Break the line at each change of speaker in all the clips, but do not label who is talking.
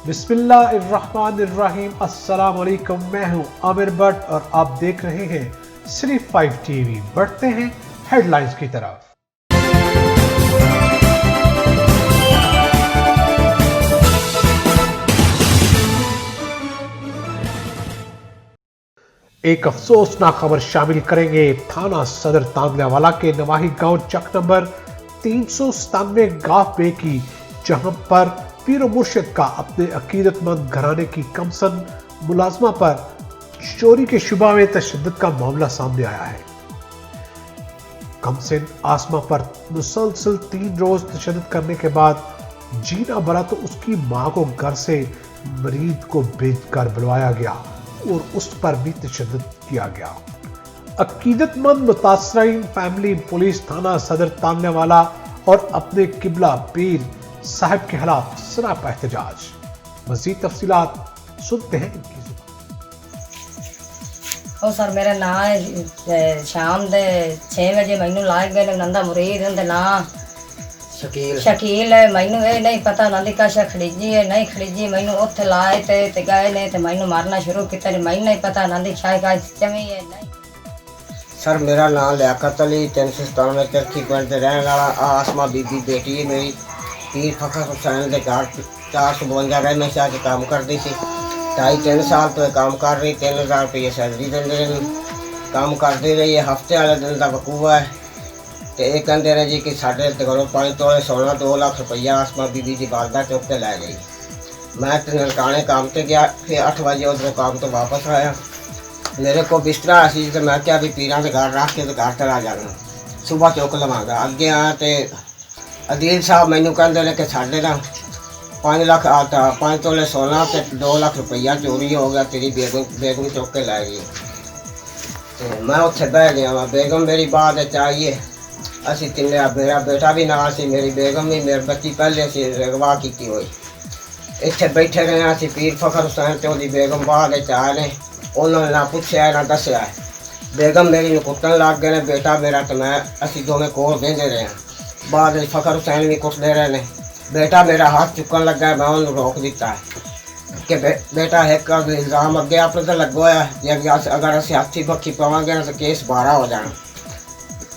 बिस्मिल्लाहिर्रहमानिर्रहीम। अस्सलाम वालेकुम। मैं हूं आमिर भट्ट और आप देख रहे हैं सिर्फ 5 टीवी। बढ़ते हैं हेडलाइंस की तरफ। एक अफसोसनाक खबर शामिल करेंगे। थाना सदर तांदलावाला के नवाही गांव चक नंबर 397 गांव पे की, जहां पर पीर मुर्शिद का अपने अकीदतमंद घराने की कमसन मुलाजमा पर चोरी के शुबा में तशद्दुद का मामला सामने आया है। कमसन आसमा पर मुसलसल 3 रोज तशद्दुद करने के बाद जीना भरा तो उसकी मां को घर से मरीज को भेजकर बुलवाया गया और उस पर भी तशद्दुद किया गया। अकीदतमंद मुतासरीन फैमिली पुलिस थाना सदर तांदलावाला और अपने किबला पीर साहब के खिलाफ सरापा एहतजाज। मजीद तफसीलात सुनते हैं इनकी जुबान।
सर मेरा नाम है शाम दे 6 बजे मैनू लाए गए नंदा मुरीद उनका नाम शकील है। मैनू ये नहीं पता उन्होंने कशा खड़ीजी है नहीं खड़ीजी, मैनू उत्थे लाए ते गए ने ते मैनू मारना शुरू किया। मैनू नहीं पता उन्होंने शायद चमी है नहीं।
सर मेरा नाम लियाकत अली 397 चरखी पिंड के रहने वाला। आसमा बीबी बेटी है मेरी। पीर फखर हुसैन के घर 452 रहने शाह के काम करती थी। 2.5-3 साल तो काम कर रही। 3000 रुपये सैलरी देंगे रही, काम करती रही है। हफ्ते वाले दिन का वकूआ है तो ये कहते रहे जी कि साढ़े घरों 5 तोले सोना 2 लाख रुपया आसमा बीबी की वालदा चुक के लै गई। मैं तो ननकाने काम से गया, फिर 8 बजे उधरों काम तो वापस आया। मेरे को बिस्तरा सी तो मैं क्या भी पीर के घर रख के तो घर चला जाना, सुबह चुक लवांगा। अगे आया तो अदील साहब मैनू कहते रहे कि साढ़े ना 5 लाख आता 5 तोले सोना तो 2 लाख रुपया चोरी हो गया, तेरी बेगम चुक के लै गई। तो मैं उत्थे बह गया। मैं बेगम मेरी बात चाहिए असी तिने, मेरा बेटा भी नाल सी, मेरी बेगम भी, मेरी बच्ची पहले से अगवा की हुई। इत्थे बैठे रहे असी पीर फखर हुसैन ते ओदी बेगम बाद आए ने। उन्होंने ना पूछा ना दसिया। बेगम मेरी कुटन लग गए ने, बेटा मेरा तो मैं असी दोवें कोल बहते रहे। बाद फखर हुसैन भी कुटते रहे ने। बेटा मेरा हाथ चुकन लगा, मैं उन्होंने रोक दिता है कि बेटा एक इल्ज़ाम अगे अपने तो लगो है, अगर असी हाथी पक्खी पावे ना तो केस 12 हो जाना।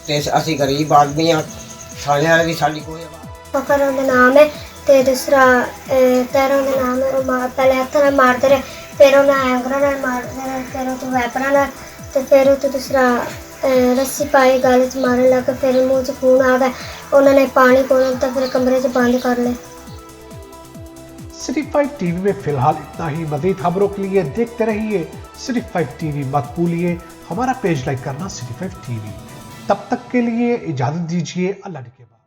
असी गरीब आदमी हाँ, थाने वाले भी साड़ी कोई
फखर उनका नाम है ते दूसरा तेरा उनका नाम है। पहले हत्था नाल मारते रहे, फिर उन्हें हैंगरा नाल मारते रहे, फिर तो वैपना नाल ते फिर तो दूसरा रस्सी पाई गल च मारन लगे। फिर मुँह च खून आ गया, उन्होंने पानी पौना तो फिर कमरे च बंद कर ले।
सिर्फ 5 टीवी में फिलहाल इतना ही। मजीद खबरों के लिए देखते रहिए सिर्फ 5 टीवी। मत भूलिए हमारा पेज लाइक करना सिर्फ 5 टीवी। तब तक के लिए इजाजत दीजिए। अल्लाह के बाद।